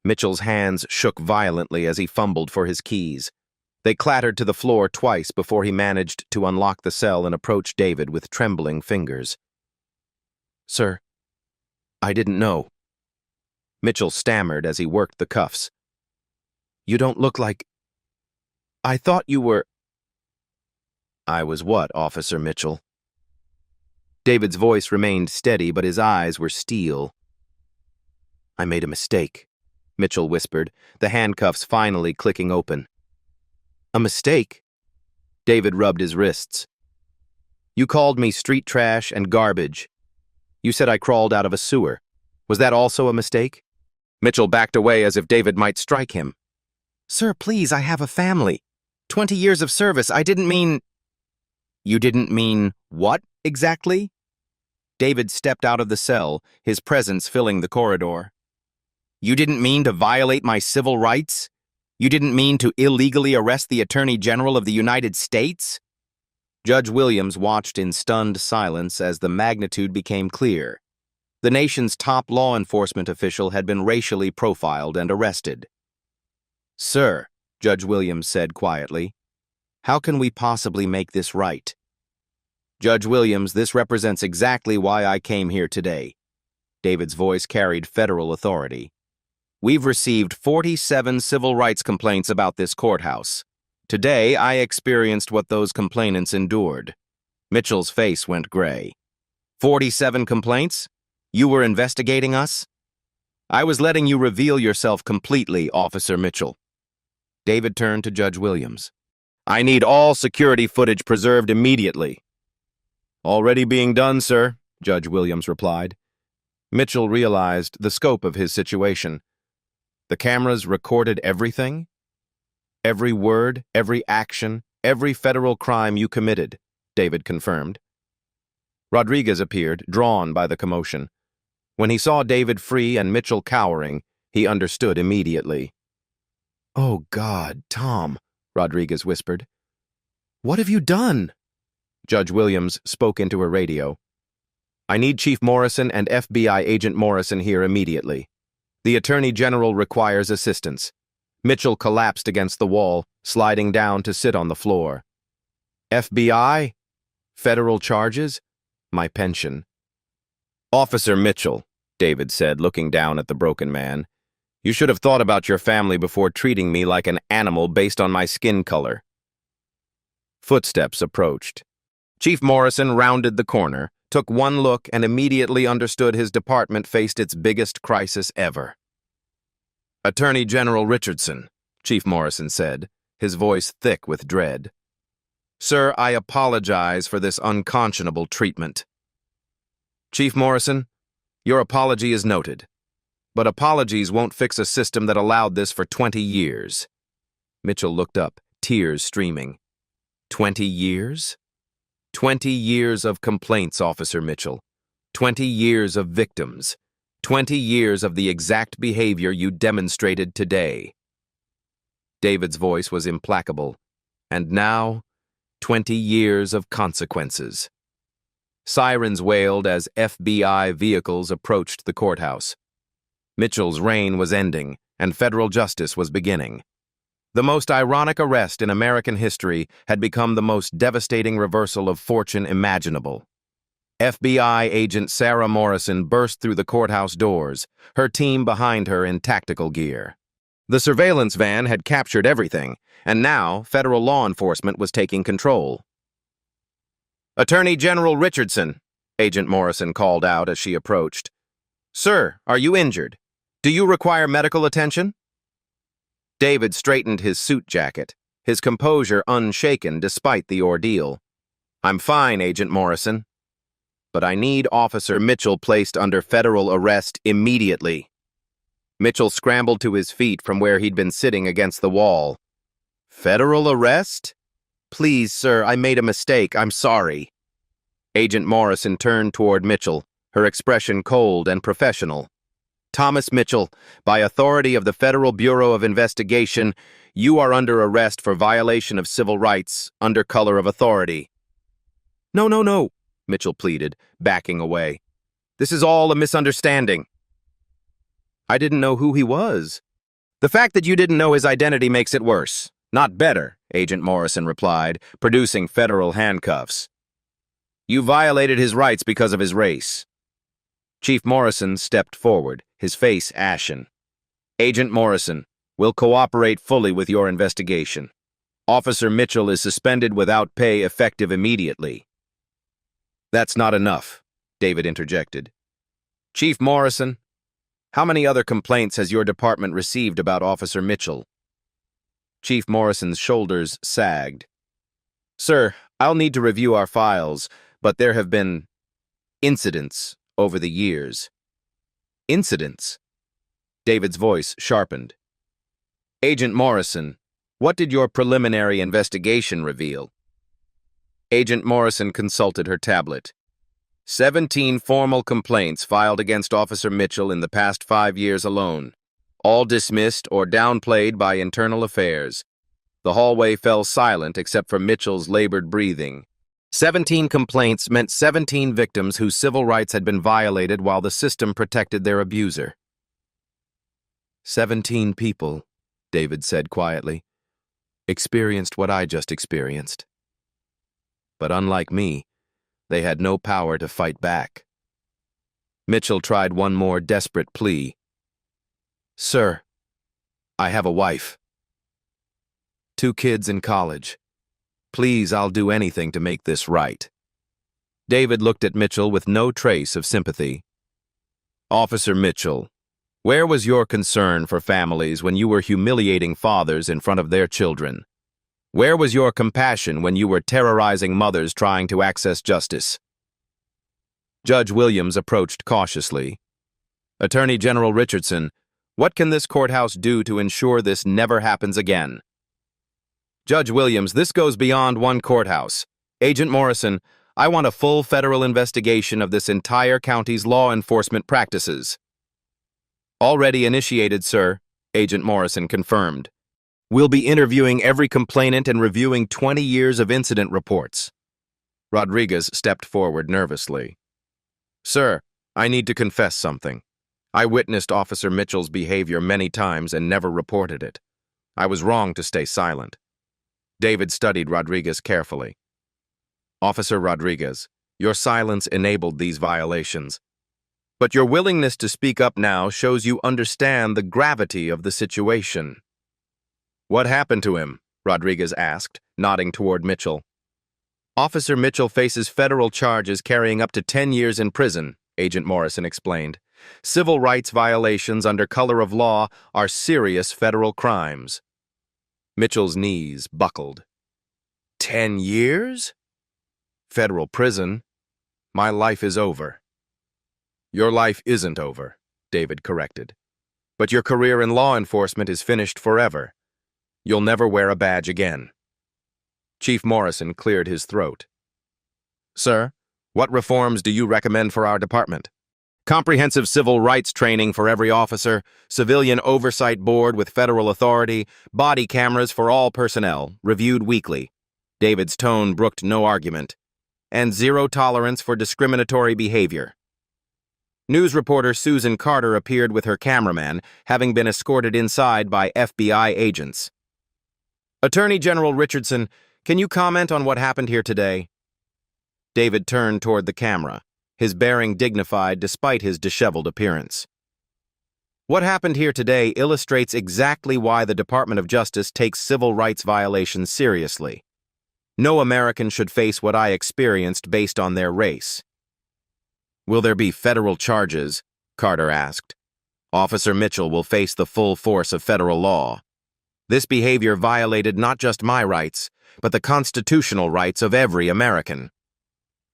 Mitchell's hands shook violently as he fumbled for his keys. They clattered to the floor twice before he managed to unlock the cell and approach David with trembling fingers. "Sir, I didn't know." Mitchell stammered as he worked the cuffs. "You don't look like... I thought you were..." "I was what, Officer Mitchell?" David's voice remained steady, but his eyes were steel. "I made a mistake," Mitchell whispered, the handcuffs finally clicking open. "A mistake?" David rubbed his wrists. "You called me street trash and garbage. You said I crawled out of a sewer. Was that also a mistake?" Mitchell backed away as if David might strike him. "Sir, please, I have a family. 20 years of service. I didn't mean..." "You didn't mean what, exactly?" David stepped out of the cell, his presence filling the corridor. "You didn't mean to violate my civil rights? You didn't mean to illegally arrest the Attorney General of the United States?" Judge Williams watched in stunned silence as the magnitude became clear. The nation's top law enforcement official had been racially profiled and arrested. "Sir," Judge Williams said quietly, "how can we possibly make this right?" "Judge Williams, this represents exactly why I came here today." David's voice carried federal authority. "We've received 47 civil rights complaints about this courthouse. Today, I experienced what those complainants endured." Mitchell's face went gray. 47 complaints? You were investigating us?" "I was letting you reveal yourself completely, Officer Mitchell." David turned to Judge Williams. "I need all security footage preserved immediately." "Already being done, sir," Judge Williams replied. Mitchell realized the scope of his situation. The cameras recorded everything? "Every word, every action, every federal crime you committed," David confirmed. Rodriguez appeared, drawn by the commotion. When he saw David free and Mitchell cowering, he understood immediately. "Oh, God, Tom," Rodriguez whispered. "What have you done?" Judge Williams spoke into a radio. "I need Chief Morrison and FBI Agent Morrison here immediately. The Attorney General requires assistance." Mitchell collapsed against the wall, sliding down to sit on the floor. "FBI? Federal charges? My pension." "Officer Mitchell," David said, looking down at the broken man, "you should have thought about your family before treating me like an animal based on my skin color." Footsteps approached. Chief Morrison rounded the corner, took one look, and immediately understood his department faced its biggest crisis ever. "Attorney General Richardson," Chief Morrison said, his voice thick with dread. "Sir, I apologize for this unconscionable treatment." "Chief Morrison, your apology is noted. But apologies won't fix a system that allowed this for 20 years. Mitchell looked up, tears streaming. 20 years? 20 years of complaints, Officer Mitchell. 20 years of victims. 20 years of the exact behavior you demonstrated today. David's voice was implacable. And now, 20 years of consequences. Sirens wailed as FBI vehicles approached the courthouse. Mitchell's reign was ending, and federal justice was beginning. The most ironic arrest in American history had become the most devastating reversal of fortune imaginable. FBI agent Sarah Morrison burst through the courthouse doors, her team behind her in tactical gear. The surveillance van had captured everything, and now federal law enforcement was taking control. "Attorney General Richardson," Agent Morrison called out as she approached. "Sir, are you injured? Do you require medical attention?" David straightened his suit jacket, his composure unshaken despite the ordeal. "I'm fine, Agent Morrison. But I need Officer Mitchell placed under federal arrest immediately." Mitchell scrambled to his feet from where he'd been sitting against the wall. "Federal arrest? Please, sir, I made a mistake. I'm sorry." Agent Morrison turned toward Mitchell, her expression cold and professional. "Thomas Mitchell, by authority of the Federal Bureau of Investigation, you are under arrest for violation of civil rights under color of authority." "No, no, no," Mitchell pleaded, backing away. "This is all a misunderstanding." "I didn't know who he was." "The fact that you didn't know his identity makes it worse, not better," Agent Morrison replied, producing federal handcuffs. "You violated his rights because of his race." Chief Morrison stepped forward, his face ashen. "Agent Morrison, will cooperate fully with your investigation. Officer Mitchell is suspended without pay effective immediately." "That's not enough," David interjected. "Chief Morrison, how many other complaints has your department received about Officer Mitchell?" Chief Morrison's shoulders sagged. "Sir, I'll need to review our files, but there have been incidents over the years." "Incidents?" David's voice sharpened. "Agent Morrison, what did your preliminary investigation reveal?" Agent Morrison consulted her tablet. 17 formal complaints filed against Officer Mitchell in the past 5 years alone, all dismissed or downplayed by internal affairs. The hallway fell silent except for Mitchell's labored breathing. 17 complaints meant 17 victims whose civil rights had been violated while the system protected their abuser. 17 people, David said quietly, experienced what I just experienced. But unlike me, they had no power to fight back. Mitchell tried one more desperate plea. "Sir, I have a wife. 2 kids in college. Please, I'll do anything to make this right." David looked at Mitchell with no trace of sympathy. "Officer Mitchell, where was your concern for families when you were humiliating fathers in front of their children? Where was your compassion when you were terrorizing mothers trying to access justice?" Judge Williams approached cautiously. "Attorney General Richardson, what can this courthouse do to ensure this never happens again?" "Judge Williams, this goes beyond one courthouse. Agent Morrison, I want a full federal investigation of this entire county's law enforcement practices." "Already initiated, sir," Agent Morrison confirmed. "We'll be interviewing every complainant and reviewing 20 years of incident reports." Rodriguez stepped forward nervously. "Sir, I need to confess something. I witnessed Officer Mitchell's behavior many times and never reported it. I was wrong to stay silent." David studied Rodriguez carefully. "Officer Rodriguez, your silence enabled these violations. But your willingness to speak up now shows you understand the gravity of the situation." "What happened to him?" Rodriguez asked, nodding toward Mitchell. "Officer Mitchell faces federal charges carrying up to 10 years in prison," Agent Morrison explained. "Civil rights violations under color of law are serious federal crimes." Mitchell's knees buckled. 10 years? Federal prison. My life is over. Your life isn't over, David corrected. But your career in law enforcement is finished forever. You'll never wear a badge again. Chief Morrison cleared his throat. Sir, what reforms do you recommend for our department? Comprehensive civil rights training for every officer, civilian oversight board with federal authority, body cameras for all personnel, reviewed weekly. David's tone brooked no argument. And zero tolerance for discriminatory behavior. News reporter Susan Carter appeared with her cameraman, having been escorted inside by FBI agents. Attorney General Richardson, can you comment on what happened here today? David turned toward the camera, his bearing dignified despite his disheveled appearance. What happened here today illustrates exactly why the Department of Justice takes civil rights violations seriously. No American should face what I experienced based on their race. Will there be federal charges? Carter asked. Officer Mitchell will face the full force of federal law. This behavior violated not just my rights, but the constitutional rights of every American.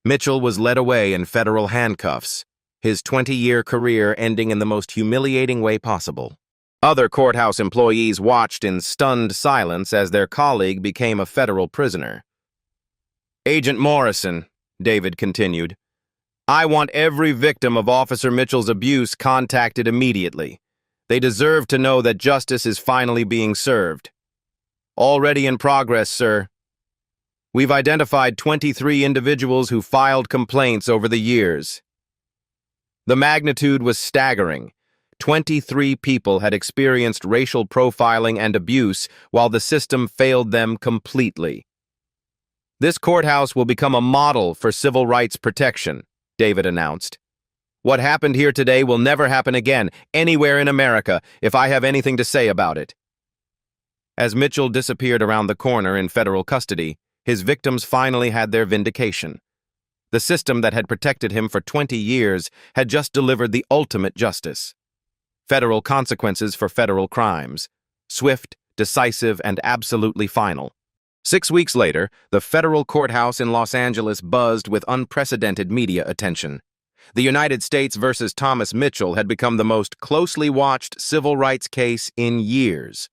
Mitchell was led away in federal handcuffs, his 20-year career ending in the most humiliating way possible. Other courthouse employees watched in stunned silence as their colleague became a federal prisoner. Agent Morrison, David continued, I want every victim of Officer Mitchell's abuse contacted immediately. They deserve to know that justice is finally being served. Already in progress, sir. We've identified 23 individuals who filed complaints over the years. The magnitude was staggering. 23 people had experienced racial profiling and abuse while the system failed them completely. This courthouse will become a model for civil rights protection, David announced. What happened here today will never happen again, anywhere in America, if I have anything to say about it. As Mitchell disappeared around the corner in federal custody, his victims finally had their vindication. The system that had protected him for 20 years had just delivered the ultimate justice. Federal consequences for federal crimes. Swift, decisive, and absolutely final. 6 weeks later, the federal courthouse in Los Angeles buzzed with unprecedented media attention. The United States versus Thomas Mitchell had become the most closely watched civil rights case in years.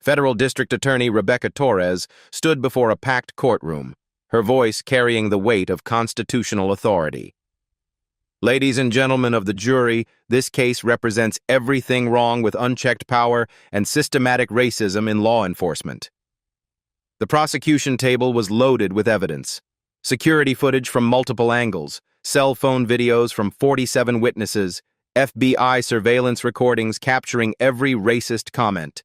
Federal District Attorney Rebecca Torres stood before a packed courtroom, her voice carrying the weight of constitutional authority. Ladies and gentlemen of the jury, this case represents everything wrong with unchecked power and systematic racism in law enforcement. The prosecution table was loaded with evidence. Security footage from multiple angles, cell phone videos from 47 witnesses, FBI surveillance recordings capturing every racist comment.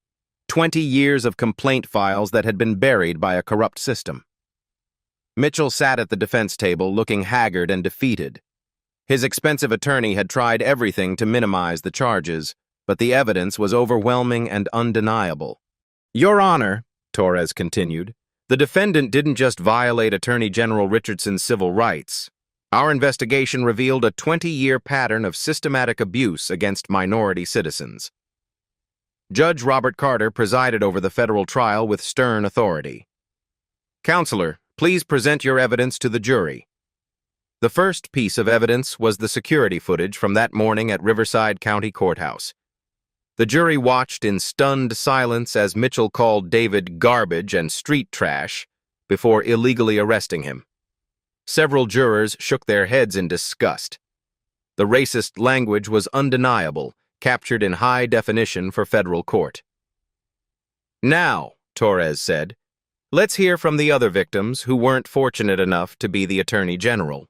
20 years of complaint files that had been buried by a corrupt system. Mitchell sat at the defense table looking haggard and defeated. His expensive attorney had tried everything to minimize the charges, but the evidence was overwhelming and undeniable. Your Honor, Torres continued, the defendant didn't just violate Attorney General Richardson's civil rights. Our investigation revealed a 20-year pattern of systematic abuse against minority citizens. Judge Robert Carter presided over the federal trial with stern authority. Counselor, please present your evidence to the jury. The first piece of evidence was the security footage from that morning at Riverside County Courthouse. The jury watched in stunned silence as Mitchell called David garbage and street trash before illegally arresting him. Several jurors shook their heads in disgust. The racist language was undeniable, captured in high definition for federal court. Now, Torres said, let's hear from the other victims who weren't fortunate enough to be the Attorney General.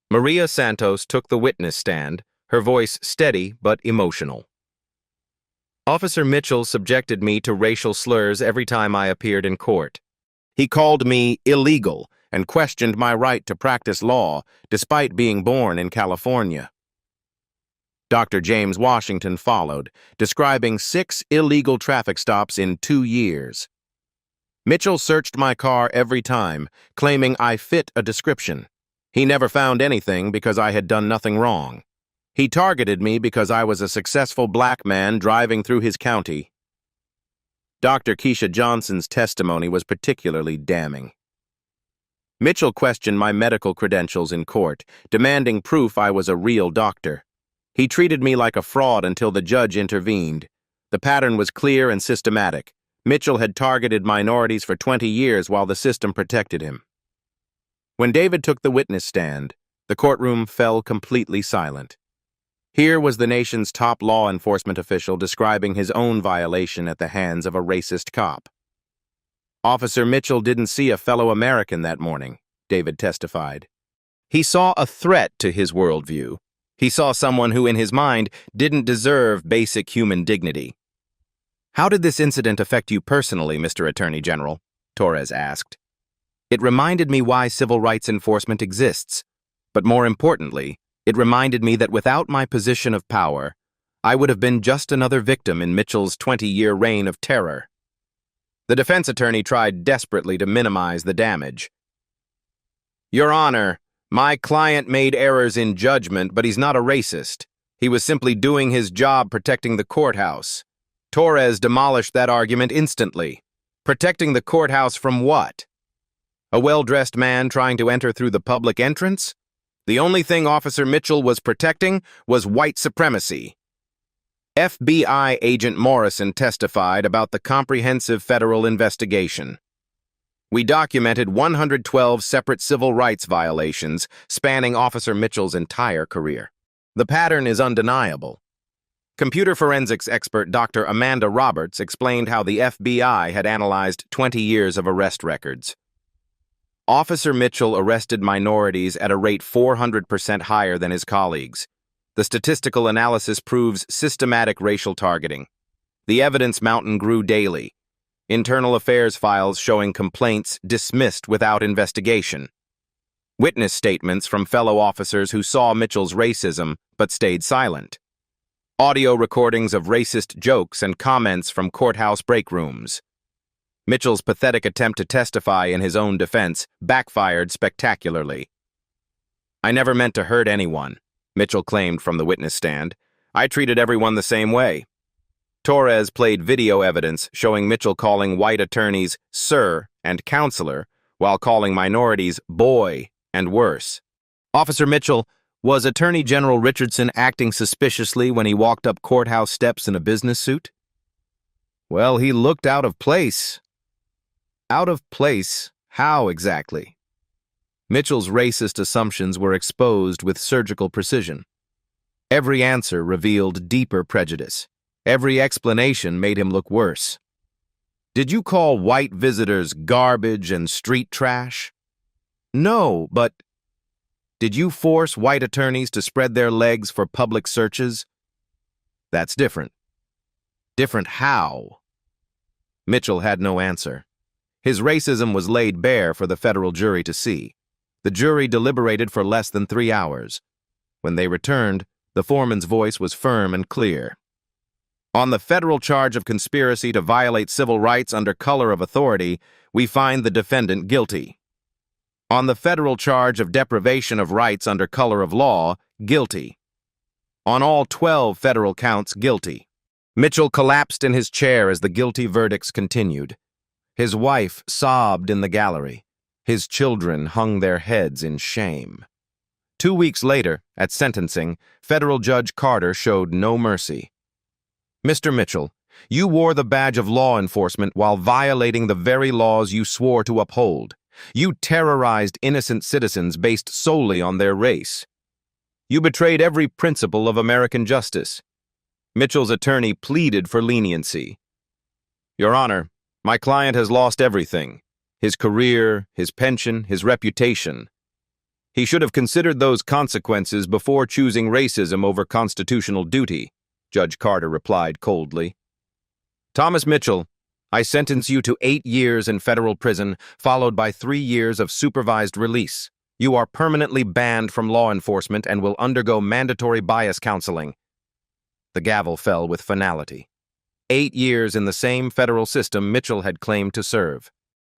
Maria Santos took the witness stand, her voice steady but emotional. Officer Mitchell subjected me to racial slurs every time I appeared in court. He called me illegal and questioned my right to practice law despite being born in California. Dr. James Washington followed, describing 6 illegal traffic stops in 2 years. Mitchell searched my car every time, claiming I fit a description. He never found anything because I had done nothing wrong. He targeted me because I was a successful black man driving through his county. Dr. Keisha Johnson's testimony was particularly damning. Mitchell questioned my medical credentials in court, demanding proof I was a real doctor. He treated me like a fraud until the judge intervened. The pattern was clear and systematic. Mitchell had targeted minorities for 20 years while the system protected him. When David took the witness stand, the courtroom fell completely silent. Here was the nation's top law enforcement official describing his own violation at the hands of a racist cop. Officer Mitchell didn't see a fellow American that morning, David testified. He saw a threat to his worldview. He saw someone who, in his mind, didn't deserve basic human dignity. "How did this incident affect you personally, Mr. Attorney General?" Torres asked. "It reminded me why civil rights enforcement exists, but more importantly, it reminded me that without my position of power, I would have been just another victim in Mitchell's 20-year reign of terror." The defense attorney tried desperately to minimize the damage. "Your Honor, my client made errors in judgment, but he's not a racist. He was simply doing his job protecting the courthouse." Torres demolished that argument instantly. Protecting the courthouse from what? A well-dressed man trying to enter through the public entrance? The only thing Officer Mitchell was protecting was white supremacy. FBI Agent Morrison testified about the comprehensive federal investigation. "We documented 112 separate civil rights violations spanning Officer Mitchell's entire career. The pattern is undeniable." Computer forensics expert Dr. Amanda Roberts explained how the FBI had analyzed 20 years of arrest records. Officer Mitchell arrested minorities at a rate 400% higher than his colleagues. The statistical analysis proves systematic racial targeting. The evidence mountain grew daily. Internal affairs files showing complaints dismissed without investigation. Witness statements from fellow officers who saw Mitchell's racism but stayed silent. Audio recordings of racist jokes and comments from courthouse break rooms. Mitchell's pathetic attempt to testify in his own defense backfired spectacularly. "I never meant to hurt anyone," Mitchell claimed from the witness stand. "I treated everyone the same way." Torres played video evidence showing Mitchell calling white attorneys sir and counselor while calling minorities boy and worse. Officer Mitchell, was Attorney General Richardson acting suspiciously when he walked up courthouse steps in a business suit? Well, he looked out of place. Out of place? How exactly? Mitchell's racist assumptions were exposed with surgical precision. Every answer revealed deeper prejudice. Every explanation made him look worse. "Did you call white visitors garbage and street trash?" "No, but..." "Did you force white attorneys to spread their legs for public searches?" "That's different." "Different how?" Mitchell had no answer. His racism was laid bare for the federal jury to see. The jury deliberated for less than 3 hours. When they returned, the foreman's voice was firm and clear. "On the federal charge of conspiracy to violate civil rights under color of authority, we find the defendant guilty. On the federal charge of deprivation of rights under color of law, guilty. On all 12 federal counts, guilty." Mitchell collapsed in his chair as the guilty verdicts continued. His wife sobbed in the gallery. His children hung their heads in shame. 2 weeks later, at sentencing, Federal Judge Carter showed no mercy. "Mr. Mitchell, you wore the badge of law enforcement while violating the very laws you swore to uphold. You terrorized innocent citizens based solely on their race. You betrayed every principle of American justice." Mitchell's attorney pleaded for leniency. "Your Honor, my client has lost everything. His career, his pension, his reputation. He should have considered those consequences before choosing racism over constitutional duty," Judge Carter replied coldly. "Thomas Mitchell, I sentence you to 8 years in federal prison, followed by 3 years of supervised release. You are permanently banned from law enforcement and will undergo mandatory bias counseling." The gavel fell with finality. 8 years in the same federal system Mitchell had claimed to serve.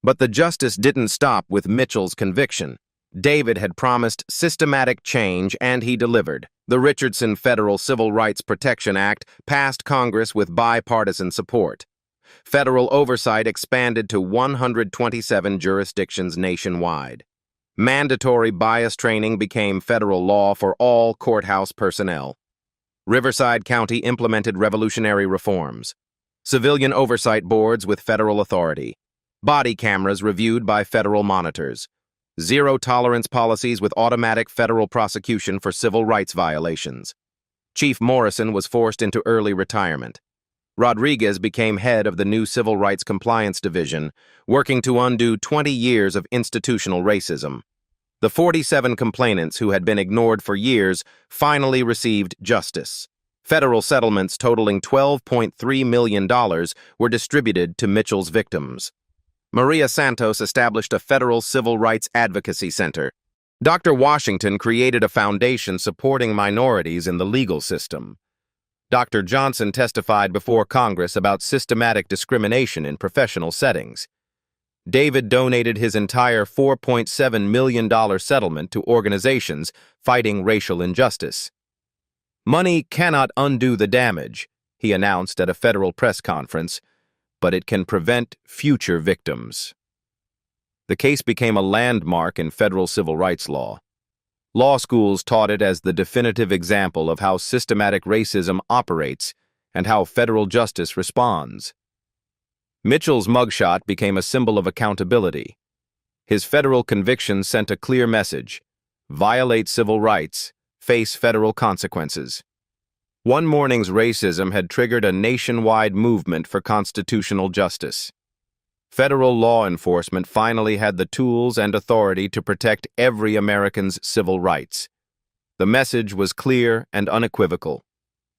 But the justice didn't stop with Mitchell's conviction. David had promised systematic change, and he delivered. The Richardson Federal Civil Rights Protection Act passed Congress with bipartisan support. federal oversight expanded to 127 jurisdictions nationwide. Mandatory bias training became federal law for all courthouse personnel. Riverside County implemented revolutionary reforms. Civilian oversight boards with federal authority. Body cameras reviewed by federal monitors. Zero-tolerance policies with automatic federal prosecution for civil rights violations. Chief Morrison was forced into early retirement. Rodriguez became head of the new Civil Rights Compliance Division, working to undo 20 years of institutional racism. The 47 complainants who had been ignored for years finally received justice. Federal settlements totaling $12.3 million were distributed to Mitchell's victims. Maria Santos established a federal civil rights advocacy center. Dr. Washington created a foundation supporting minorities in the legal system. Dr. Johnson testified before Congress about systematic discrimination in professional settings. David donated his entire $4.7 million settlement to organizations fighting racial injustice. Money cannot undo the damage, he announced at a federal press conference, but it can prevent future victims. The case became a landmark in federal civil rights law. Law schools taught it as the definitive example of how systematic racism operates and how federal justice responds. Mitchell's mugshot became a symbol of accountability. His federal conviction sent a clear message: violate civil rights, face federal consequences. One morning's racism had triggered a nationwide movement for constitutional justice. Federal law enforcement finally had the tools and authority to protect every American's civil rights. The message was clear and unequivocal.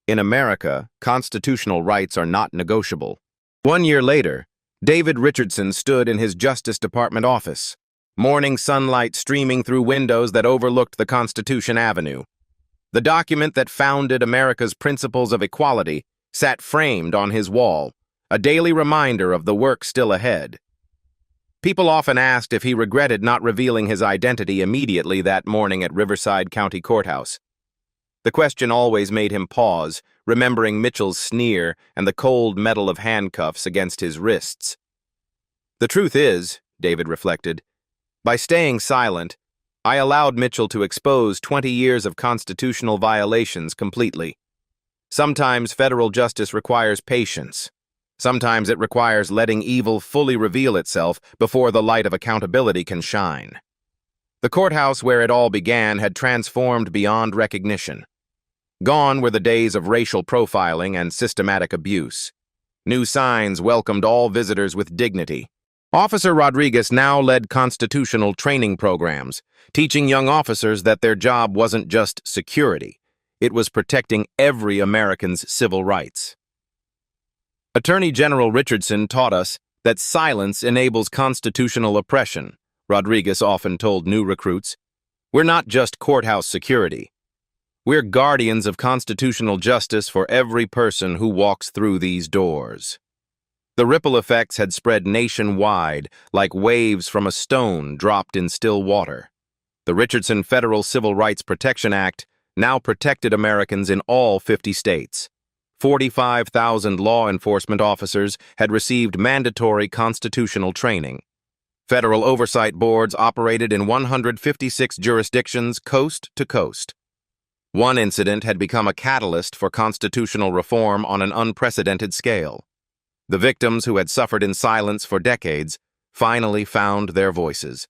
In America, constitutional rights are not negotiable. 1 year later, David Richardson stood in his Justice Department office, morning sunlight streaming through windows that overlooked the Constitution Avenue. The document that founded America's principles of equality sat framed on his wall, a daily reminder of the work still ahead. People often asked if he regretted not revealing his identity immediately that morning at Riverside County Courthouse. The question always made him pause, remembering Mitchell's sneer and the cold metal of handcuffs against his wrists. The truth is, David reflected, by staying silent, I allowed Mitchell to expose 20 years of constitutional violations completely. Sometimes federal justice requires patience. Sometimes it requires letting evil fully reveal itself before the light of accountability can shine. The courthouse where it all began had transformed beyond recognition. Gone were the days of racial profiling and systematic abuse. New signs welcomed all visitors with dignity. Officer Rodriguez now led constitutional training programs, teaching young officers that their job wasn't just security. It was protecting every American's civil rights. Attorney General Richardson taught us that silence enables constitutional oppression, Rodriguez often told new recruits. We're not just courthouse security. We're guardians of constitutional justice for every person who walks through these doors. The ripple effects had spread nationwide like waves from a stone dropped in still water. The Richardson Federal Civil Rights Protection Act now protected Americans in all 50 states. 45,000 law enforcement officers had received mandatory constitutional training. Federal oversight boards operated in 156 jurisdictions coast to coast. One incident had become a catalyst for constitutional reform on an unprecedented scale. The victims who had suffered in silence for decades finally found their voices.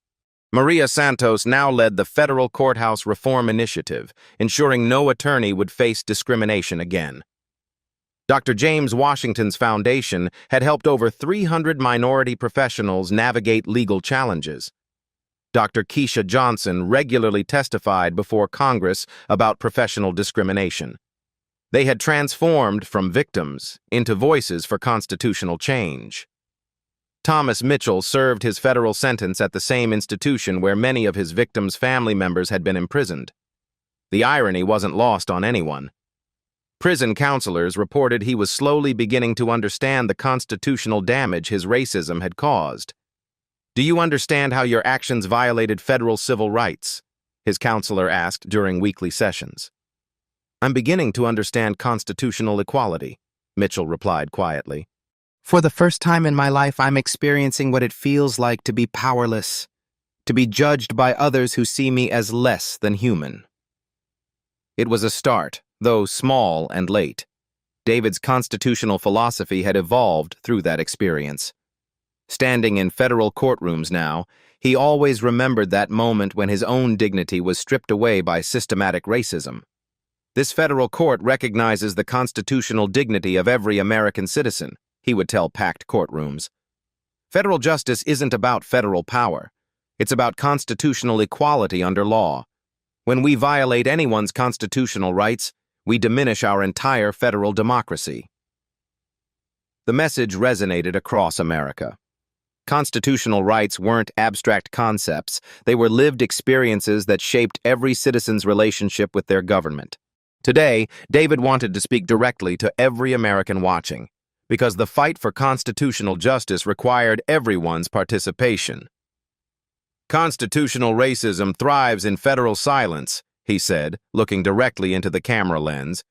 Maria Santos now led the Federal Courthouse Reform Initiative, ensuring no attorney would face discrimination again. Dr. James Washington's foundation had helped over 300 minority professionals navigate legal challenges. Dr. Keisha Johnson regularly testified before Congress about professional discrimination. They had transformed from victims into voices for constitutional change. Thomas Mitchell served his federal sentence at the same institution where many of his victims' family members had been imprisoned. The irony wasn't lost on anyone. Prison counselors reported he was slowly beginning to understand the constitutional damage his racism had caused. Do you understand how your actions violated federal civil rights? His counselor asked during weekly sessions. I'm beginning to understand constitutional equality, Mitchell replied quietly. For the first time in my life, I'm experiencing what it feels like to be powerless, to be judged by others who see me as less than human. It was a start, though small and late. David's constitutional philosophy had evolved through that experience. Standing in federal courtrooms now, he always remembered that moment when his own dignity was stripped away by systematic racism. This federal court recognizes the constitutional dignity of every American citizen, he would tell packed courtrooms. Federal justice isn't about federal power. It's about constitutional equality under law. When we violate anyone's constitutional rights, we diminish our entire federal democracy. The message resonated across America. Constitutional rights weren't abstract concepts. They were lived experiences that shaped every citizen's relationship with their government. Today, David wanted to speak directly to every American watching, because the fight for constitutional justice required everyone's participation. Constitutional racism thrives in federal silence, he said, looking directly into the camera lens.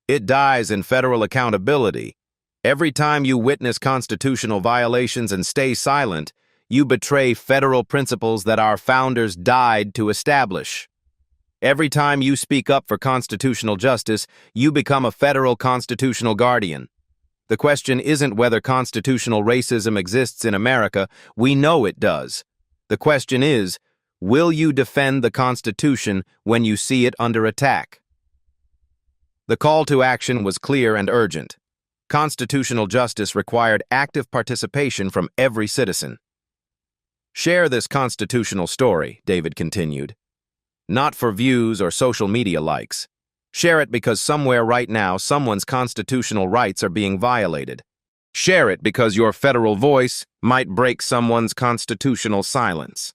It dies in federal accountability. Every time you witness constitutional violations and stay silent, you betray federal principles that our founders died to establish. Every time you speak up for constitutional justice, you become a federal constitutional guardian. The question isn't whether constitutional racism exists in America. We know it does. The question is, will you defend the Constitution when you see it under attack? The call to action was clear and urgent. Constitutional justice required active participation from every citizen. Share this constitutional story, David continued. Not for views or social media likes. Share it because somewhere right now someone's constitutional rights are being violated. Share it because your federal voice might break someone's constitutional silence.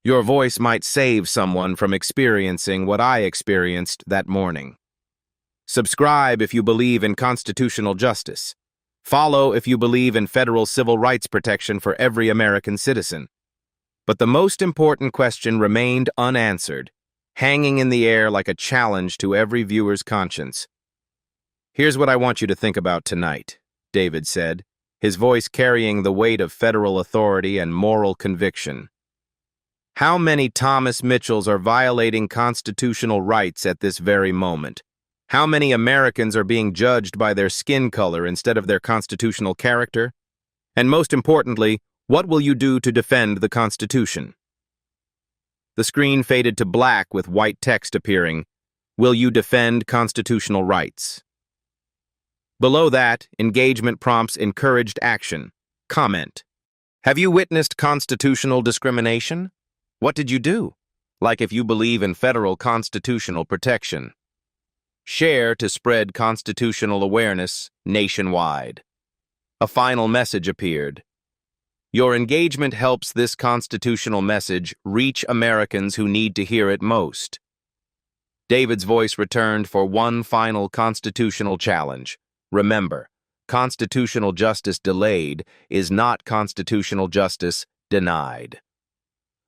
Your voice might save someone from experiencing what I experienced that morning. Subscribe if you believe in constitutional justice. Follow if you believe in federal civil rights protection for every American citizen. But the most important question remained unanswered, hanging in the air like a challenge to every viewer's conscience. Here's what I want you to think about tonight, David said, his voice carrying the weight of federal authority and moral conviction. How many Thomas Mitchells are violating constitutional rights at this very moment? How many Americans are being judged by their skin color instead of their constitutional character? And most importantly, what will you do to defend the Constitution? The screen faded to black with white text appearing. Will you defend constitutional rights? Below that, engagement prompts encouraged action. Comment. Have you witnessed constitutional discrimination? What did you do? Like if you believe in federal constitutional protection. Share to spread constitutional awareness nationwide. A final message appeared. Your engagement helps this constitutional message reach Americans who need to hear it most. David's voice returned for one final constitutional challenge. Remember, constitutional justice delayed is not constitutional justice denied.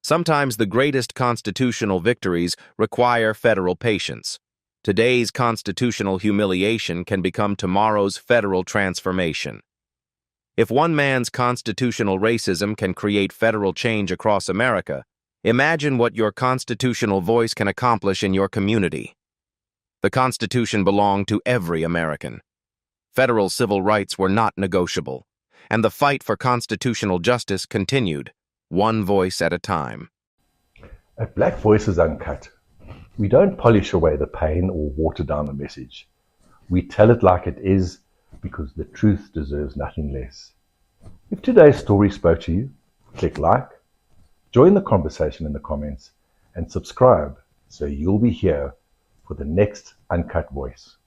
Sometimes the greatest constitutional victories require federal patience. Today's constitutional humiliation can become tomorrow's federal transformation. If one man's constitutional racism can create federal change across America, imagine what your constitutional voice can accomplish in your community. The Constitution belonged to every American. Federal civil rights were not negotiable, and the fight for constitutional justice continued, one voice at a time. At Black Voices Uncut, we don't polish away the pain or water down the message. We tell it like it is because the truth deserves nothing less. If today's story spoke to you, click like, join the conversation in the comments, and subscribe so you'll be here for the next Uncut Voice.